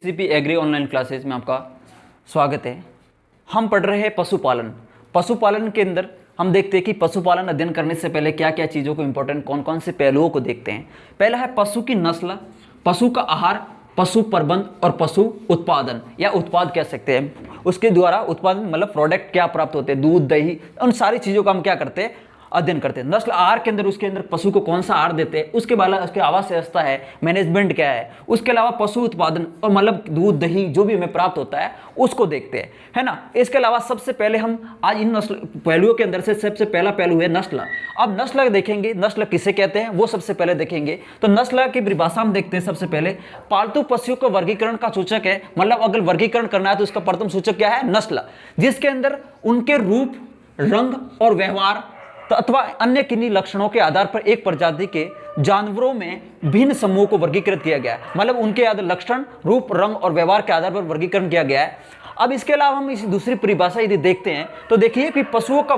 CP agree online classes में आपका स्वागत है। हम पढ़ रहे हैं पशुपालन। पशुपालन के अंदर हम देखते हैं कि पशुपालन अध्ययन करने से पहले क्या क्या चीज़ों को इंपॉर्टेंट कौन कौन से पहलुओं को देखते हैं। पहला है पशु की नस्ल, पशु का आहार, पशु प्रबंध और पशु उत्पादन या उत्पाद कह सकते हैं। उसके द्वारा उत्पादन मतलब प्रोडक्ट क्या प्राप्त होते हैं, दूध दही, उन सारी चीज़ों का हम क्या करते हैं, अध्ययन करते हैं। नस्ल आहार के अंदर उसके अंदर पशु को कौन सा आहार देते हैं, उसके बाद उसके आवास व्यवस्था है, मैनेजमेंट क्या है, उसके अलावा पशु उत्पादन और मतलब दूध दही जो भी हमें प्राप्त होता है उसको देखते हैं, है ना। इसके अलावा सबसे पहले हम आज इन नस्ल पहलुओं के अंदर से सबसे पहला पहलू है नस्ल। अब नस्ल देखेंगे, नस्ल किसे कहते हैं वो सबसे पहले देखेंगे। तो नस्ल की परिभाषा हम देखते हैं। सबसे पहले पालतू पशुओं का वर्गीकरण का सूचक है, मतलब अगर वर्गीकरण करना है तो उसका प्रथम सूचक क्या है, नस्ल, जिसके अंदर उनके रूप, रंग और व्यवहार अथवा अन्य किन्हीं लक्षणों के आधार पर एक प्रजाति के जानवरों में भिन्न समूहों को वर्गीकृत किया गया है। मतलब उनके आधार लक्षण, रूप, रंग और व्यवहार के आधार पर वर्गीकरण किया गया है। अब इसके अलावा हम इस दूसरी परिभाषा यदि देखते हैं तो देखिए कि पशुओं का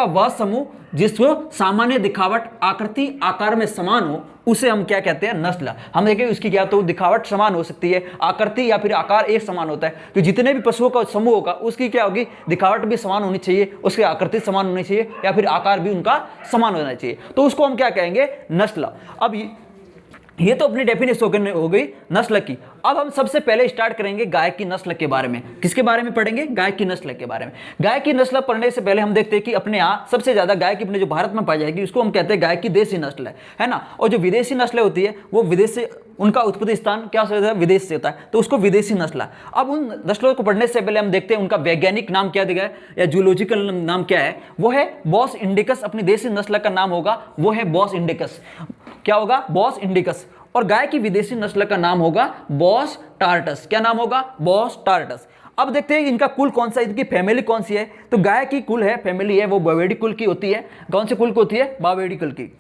वह समूह जिसको सामान्य दिखावट, आकृति, आकार में समान हो उसे हम क्या कहते हैं, नस्ल। हम देखें उसकी क्या तो दिखावट समान हो सकती है, आकृति या फिर आकार एक समान होता है। तो जितने भी पशुओं का समूह होगा उसकी क्या होगी, दिखावट भी समान होनी चाहिए, उसकी आकृति समान होनी चाहिए या फिर आकार भी उनका समान होना चाहिए। तो उसको हम क्या कहेंगे, नस्ल। अब ये तो अपनी डेफिनेशन हो गई नस्ल की। अब हम सबसे पहले स्टार्ट करेंगे गाय की नस्ल के बारे में। किसके बारे में पढ़ेंगे, गाय की नस्ल के बारे में। गाय की नस्ल पढ़ने से पहले हम देखते हैं कि अपने यहाँ सबसे ज्यादा गाय की अपने जो भारत में पाई जाएगी उसको हम कहते हैं गाय की देसी नस्ल है ना। और जो विदेशी नस्लें होती है वो विदेश से, उनका उत्पत्ति स्थान क्या होता है, विदेश से होता है, तो उसको विदेशी नस्ल। अब उन नस्लों को पढ़ने से पहले हम देखते हैं उनका वैज्ञानिक नाम क्या दिया है या जूलॉजिकल नाम क्या है, वो है बॉस इंडिकस। अपनी देसी नस्ल का नाम होगा वो है बॉस इंडिकस। क्या होगा, बॉस इंडिकस। और गाय की विदेशी नस्ल का नाम होगा बॉस टार्टस। क्या नाम होगा, बॉस टार्टस। अब देखते हैं इनका कुल कौन सा, इनकी फैमिली कौन सी है। तो गाय की कुल है, फैमिली है वो बावेडी कुल की होती है। कौन से कुल की होती है, बावेडी कुल की।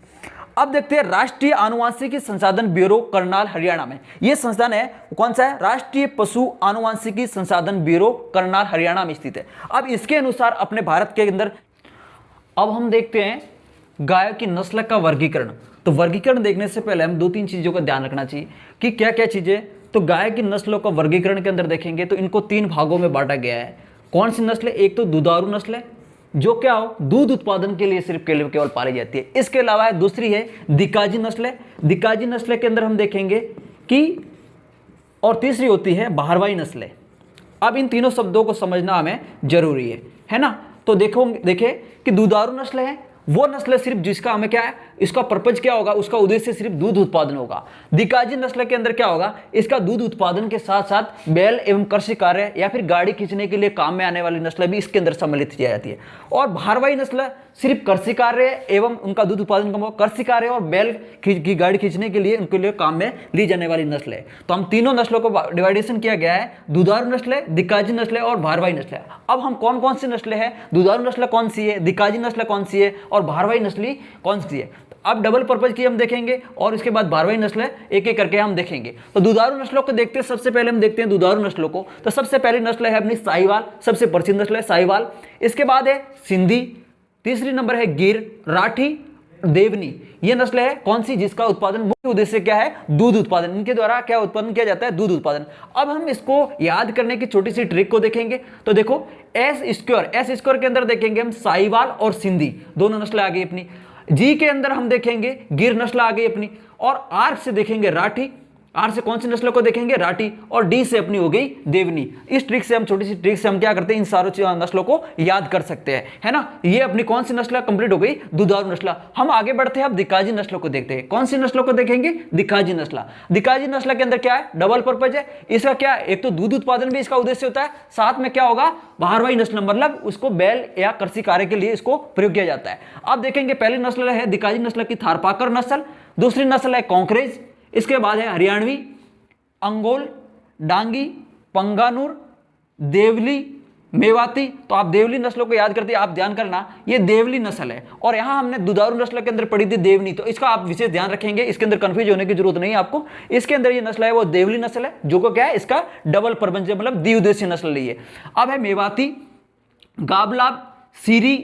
अब देखते हैं राष्ट्रीय आनुवांशिकी संसाधन ब्यूरो करनाल हरियाणा में, यह संस्थान है कौन सा है, राष्ट्रीय पशु आनुवांशिकी संसाधन ब्यूरो करनाल हरियाणा में स्थित है। अब इसके अनुसार अपने भारत के अंदर अब हम देखते हैं गाय की नस्ल का वर्गीकरण। तो वर्गीकरण देखने से पहले हम दो तीन चीजों का ध्यान रखना चाहिए कि क्या क्या चीजें। तो गाय की नस्लों का वर्गीकरण के अंदर देखेंगे तो इनको तीन भागों में बांटा गया है। कौन सी नस्ल है, एक तो दुधारू नस्ल है जो क्या हो, दूध उत्पादन के लिए सिर्फ केवल पाली जाती है। इसके अलावा दूसरी है दिकाजी नस्ल है। दिकाजी नस्ल के अंदर हम देखेंगे कि, और तीसरी होती है भारवाही नस्ल। अब इन तीनों शब्दों को समझना हमें जरूरी है ना। तो देखें कि दुधारू नस्ल है वो नस्ल सिर्फ जिसका हमें क्या है, इसका पर्पज क्या होगा, उसका उद्देश्य सिर्फ दूध उत्पादन होगा। दिकाजी नस्ल के अंदर क्या होगा, इसका दूध उत्पादन के साथ साथ बैल एवं कृषि कार्य या फिर गाड़ी खींचने के लिए काम में आने वाली नस्ल भी इसके अंदर सम्मिलित की जाती है। और भारवाही नस्ल सिर्फ कृषि कार्य एवं उनका दूध उत्पादन का कृषि कार्य और बैल की गाड़ी खींचने के लिए उनके लिए काम में ली जाने वाली नस्ल है। तो हम तीनों नस्लों को डिवाइडेशन किया गया है, दुधारू नस्ल है, दिकाजी नस्ल है और भारवाही नस्ल है। अब हम कौन कौन सी नस्लें हैं, दुधारू नस्ल कौन सी है, दिकाजी नस्ल कौन सी है और भारवाही नस्ली कौन सी है। अब डबल पर्पज की हम देखेंगे और इसके बाद भारवाही नस्ल एक एक करके हम देखेंगे। तो दुधारू नस्लों को देखते हैं, सबसे पहले हम देखते हैं दुधारू नस्लों को। तो सबसे पहली नस्ल है अपनी साहिवाल, सबसे प्रसिद्ध नस्ल है साहिवाल। इसके बाद है सिंधी, तीसरी नंबर है गिर, राठी, देवनी। ये नस्ल है कौन सी, जिसका उत्पादन मुख्य उद्देश्य क्या है, दूध उत्पादन। इनके द्वारा क्या उत्पादन किया जाता है, दूध उत्पादन। अब हम इसको याद करने की छोटी सी ट्रिक को देखेंगे। तो देखो एस स्क्वायर के अंदर देखेंगे हम साहिवाल और सिंधी दोनों नस्लें आ गई अपनी। जी के अंदर हम देखेंगे गिर नस्ल आ गई अपनी। और आर से देखेंगे राठी, आर से कौन सी नस्लों को देखेंगे, राठी। और डी से अपनी हो गई देवनी। इस ट्रिक से हम, छोटी सी ट्रिक से हम क्या करते हैं, इन सारों नस्लों को याद कर सकते हैं, है ना। ये अपनी कौन सी नस्ल कंप्लीट हो गई, दुधारू नस्ल। हम आगे बढ़ते हैं, अब दिकाजी नस्लों को देखते हैं। कौन सी नस्लों को देखेंगे, दिकाजी नस्ल। दिकाजी नस्ल के अंदर क्या है, डबल पर्पज है। इसका क्या है, एक तो दूध उत्पादन भी इसका उद्देश्य होता है, साथ में क्या होगा, भारवाही नस्ल, मतलब उसको बैल या कृषि कार्य के लिए इसको प्रयोग किया जाता है। अब देखेंगे पहली नस्ल है दिकाजी नस्ल की थारपाकर नस्ल, दूसरी नस्ल है कॉन्करेज, इसके बाद है हरियाणवी, अंगोल, डांगी, पंगानूर, देवली, मेवाती। तो आप देवली नस्लों को याद करते हैं, आप ध्यान करना ये देवली नस्ल है। और यहां हमने दुधारू नस्ल के अंदर पढ़ी थी देवनी, तो इसका आप विशेष ध्यान रखेंगे, इसके अंदर कंफ्यूज होने की जरूरत नहीं है आपको। इसके अंदर ये नस्ल है वो देवली नस्ल है, जो को क्या है, इसका डबल प्रबंध मतलब द्विउद्देशीय नस्ल ली है। अब है मेवाती, गाबलाब, सीरी,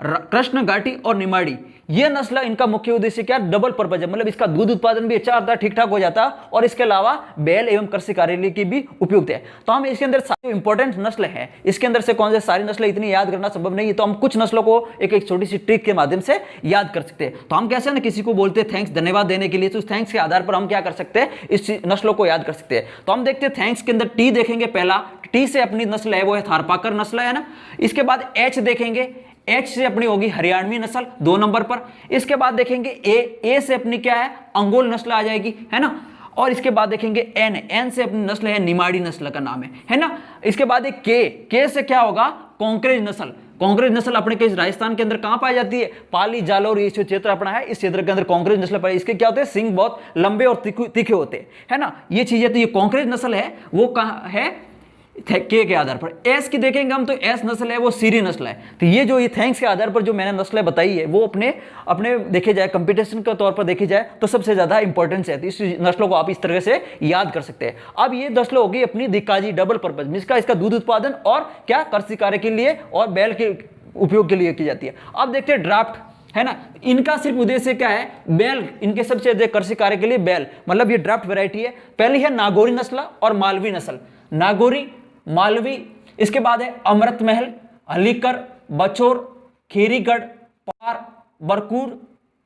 कृष्ण घाटी और निमाड़ी। ये नस्ल इनका मुख्य उद्देश्य क्या, डबल पर्पज है, मतलब इसका दूध उत्पादन भी अच्छा होता, ठीक ठाक हो जाता और इसके अलावा बैल एवं कृषि कार्य के लिए की भी उपयुक्त है। तो हम इसके अंदर सारी इंपॉर्टेंट नस्ल है, इसके अंदर से कौन से सारी नस्लें इतनी याद करना संभव नहीं है, तो हम कुछ नस्लों को एक एक छोटी सी ट्रिक के माध्यम से याद कर सकते हैं। तो हम कैसे ना किसी को बोलते हैं थैंक्स, धन्यवाद देने के लिए, तो उस थैंक्स के आधार पर हम क्या कर सकते हैं, इस नस्लों को याद कर सकते हैं। तो हम देखते हैं थैंक्स के अंदर टी देखेंगे, पहला टी से अपनी नस्ल है वो है थारपाकर नस्ल है ना। इसके बाद एच देखेंगे, एच से अपनी होगी हरियाणवी नस्ल 2 नंबर पर। इसके बाद देखेंगे ए से अपनी क्या है, अंगोल नस्ल आ जाएगी, है ना। और इसके बाद देखेंगे एन से अपनी नस्ल है निमाड़ी नस्ल का नाम है ना। इसके बाद एक के से क्या होगा, कांकरेज नस्ल। कांकरेज नस्ल अपने के राजस्थान के अंदर कहां पाई जाती है, पाली जालौर ये जो क्षेत्र अपना है, इस क्षेत्र के अंदर कांकरेज नस्ल पाई। इसके क्या होते हैं, सिंग बहुत लंबे और तीखे होते हैं, है ना। ये चीजें, तो ये कांकरेज नस्ल है वो कहां है, के आधार पर। एस की देखेंगे हम, तो एस नस्ल है वो सीरी नस्ल है। तो ये जो ये थैंक्स के आधार पर जो मैंने नस्लें बताई है वो अपने देखे जाए कंपटीशन के तौर पर देखी जाए तो सबसे ज्यादा इंपॉर्टेंस है। तो इस नस्लों को आप इस तरह से याद कर सकते हैं। अब ये नस्ल होगी अपनी दिक्काजी डबल पर्पज, जिसका इसका दूध उत्पादन और क्या कृषि कार्य के लिए और बैल के उपयोग के लिए की जाती है। अब देखते हैं ड्राफ्ट, है ना। इनका सिर्फ उद्देश्य क्या है, बैल, इनके सबसे अधिक कृषि कार्य के लिए बैल, मतलब ये ड्राफ्ट वैरायटी है। पहली है नागौरी नस्ल और मालवी नस्ल, नागौरी मालवी। इसके बाद है अमृत महल, हलीकर, बचौर, खीरीगढ़, पार, बरकूर,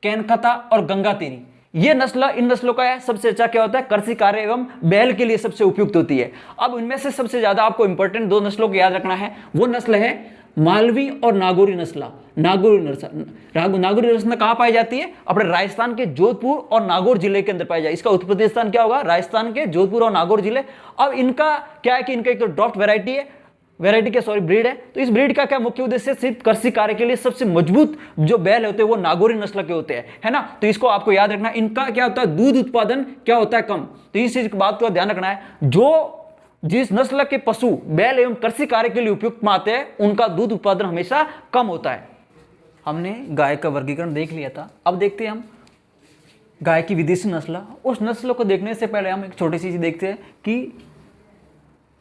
कैनकता और गंगातीरी। ये नस्ल, इन नस्लों का है सबसे अच्छा क्या होता है, कृषि कार्य एवं बैल के लिए सबसे उपयुक्त होती है। अब इनमें से सबसे ज्यादा आपको इंपॉर्टेंट 2 नस्लों को याद रखना है, वो नस्ल है मालवी और नागौरी नस्ल। नागौरी नस्ल कहां पाई जाती है, अपने राजस्थान के जोधपुर और नागौर जिले के अंदर पाई जाए। इसका उत्पत्ति स्थान क्या होगा, राजस्थान के जोधपुर और नागौर जिले। अब इनका क्या है कि इनका एक तो ड्राफ्ट वैरायटी है, ब्रीड है। तो इस ब्रीड का क्या मुख्य उद्देश्य, सिर्फ कृषि कार्य के लिए सबसे मजबूत जो बैल होते हैं वो नागौरी नस्ल के होते हैं, है ना। तो इसको आपको याद रखना। इनका क्या होता है, दूध उत्पादन क्या होता है, कम। तो इस चीज की बात को ध्यान रखना है, जो जिस नस्ल के पशु बैल एवं कृषि कार्य के लिए उपयुक्त मानते हैं उनका दूध उत्पादन हमेशा कम होता है। हमने गाय का वर्गीकरण देख लिया था, अब देखते हैं हम गाय की विदेशी नस्ल। उस नस्ल को देखने से पहले हम एक छोटी सी चीज देखते हैं कि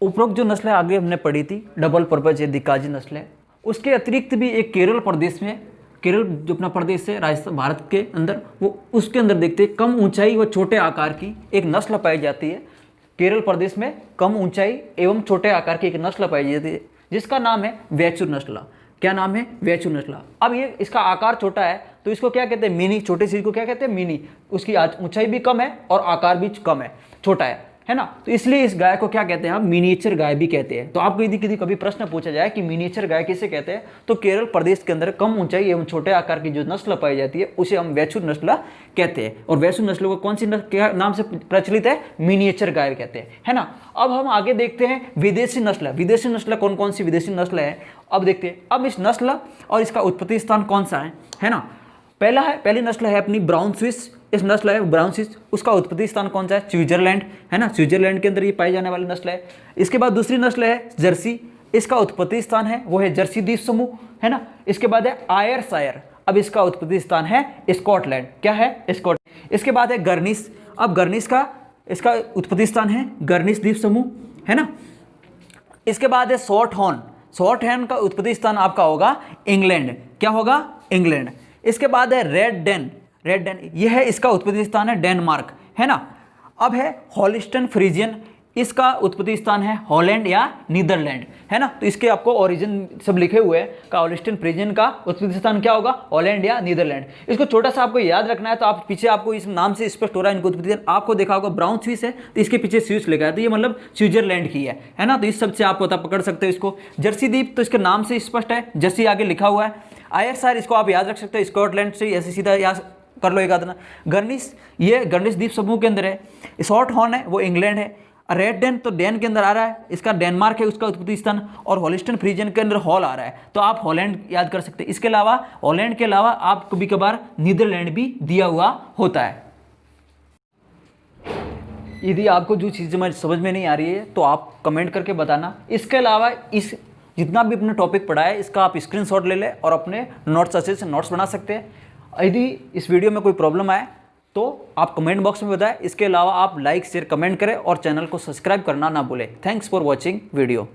उपरोक्त जो नस्ल आगे हमने पढ़ी थी, डबल पर्पज है, दिक्काजी नस्ल है, उसके अतिरिक्त भी एक केरल प्रदेश में, केरल जो अपना प्रदेश है राजस्थान भारत के अंदर, वो उसके अंदर देखते हैं कम ऊंचाई व छोटे आकार की एक नस्ल पाई जाती है। केरल प्रदेश में कम ऊंचाई एवं छोटे आकार की एक नस्ल पाई जाती है जिसका नाम है वेचुर नस्ल। क्या नाम है, वेचुर नस्ल। अब ये इसका आकार छोटा है तो इसको क्या कहते हैं, मिनी। छोटे चीज को क्या कहते हैं, मिनी। उसकी ऊंचाई भी कम है और आकार भी कम है, छोटा है ना। तो इसलिए इस गाय को क्या कहते हैं, हम मिनिएचर गाय भी कहते हैं। तो आपको यदि कभी प्रश्न पूछा जाए कि मिनिएचर गाय किसे कहते हैं, तो केरल प्रदेश के अंदर कम ऊंचाई एवं छोटे आकार की जो नस्ल पाई जाती है उसे हम वेचुर नस्ल कहते हैं। और वेचुर नस्ल को कौन सी क्या नाम से प्रचलित है, मिनिएचर गाय कहते हैं, है ना। अब हम आगे देखते हैं विदेशी नस्ल। विदेशी नस्ल कौन कौन सी विदेशी नस्ल है, अब देखते हैं। अब इस नस्ल और इसका उत्पत्ति स्थान कौन सा है ना। पहली नस्ल है अपनी ब्राउन स्विस। इस नस्ल है ब्राउन स्विस, उसका उत्पत्ति स्थान कौन सा है, स्विट्जरलैंड, है ना। स्विट्जरलैंड के अंदर ये पाई जाने वाली नस्ल है। इसके बाद दूसरी नस्ल है जर्सी, इसका उत्पत्ति स्थान है वो है जर्सी द्वीप समूह, है ना। इसके बाद है आयरशायर, अब इसका उत्पत्ति स्थान है स्कॉटलैंड, क्या है, स्कॉटलैंड। इसके बाद है गर्निस, अब गर्निस का इसका उत्पत्ति स्थान है गर्निस द्वीप समूह, है ना। इसके बाद है शॉर्ट हॉर्न, शॉर्ट हॉर्न का उत्पत्ति स्थान आपका होगा इंग्लैंड, क्या होगा, इंग्लैंड। इसके बाद है रेड डेन, रेड डेन यह है इसका उत्पत्ति स्थान है डेनमार्क, है ना। अब है हॉलिस्टन फ्रीजियन, इसका उत्पत्ति स्थान है हॉलैंड या नीदरलैंड, है ना। तो इसके आपको ओरिजिन सब लिखे हुए हैं का हॉलिस्टन फ्रीजियन का उत्पत्ति स्थान क्या होगा, हॉलैंड या नीदरलैंड। इसको छोटा सा आपको याद रखना है, तो आप पीछे आपको इस नाम से स्पष्ट हो रहा है इनको उत्पत्ति स्थान। आपको देखा होगा ब्राउन स्विस है तो इसके पीछे स्विस लिखा है, तो ये मतलब स्विट्जरलैंड की है ना। तो इस सबसे आप पकड़ सकते हो इसको। जर्सी द्वीप तो इसके नाम से स्पष्ट है, जर्सी आगे लिखा हुआ है। आयरशायर इसको आप याद रख सकते हो, स्कॉटलैंड से ऐसे सीधा याद कर लो एक आदना। गर्निस ये गर्निस द्वीप समूह के अंदर है। शॉर्ट हॉर्न है वो इंग्लैंड है। रेड डेन तो डेन के अंदर आ रहा है, इसका डेनमार्क है उसका उत्पत्ति स्थान। और हॉलिस्टन फ्रीजियन के अंदर हॉल आ रहा है, तो आप हॉलैंड याद कर सकते हैं। इसके अलावा हॉलैंड के अलावा आप कभी कभार नीदरलैंड भी दिया हुआ होता है। यदि आपको जो चीज़ें समझ में नहीं आ रही है तो आप कमेंट करके बताना। इसके अलावा इस जितना भी अपने टॉपिक पढ़ा है इसका आप स्क्रीनशॉट ले लें और अपने नोट्स अच्छे से नोट्स बना सकते हैं। यदि इस वीडियो में कोई प्रॉब्लम आए तो आप कमेंट बॉक्स में बताएं। इसके अलावा आप लाइक शेयर कमेंट करें और चैनल को सब्सक्राइब करना ना भूलें। Thanks for watching video.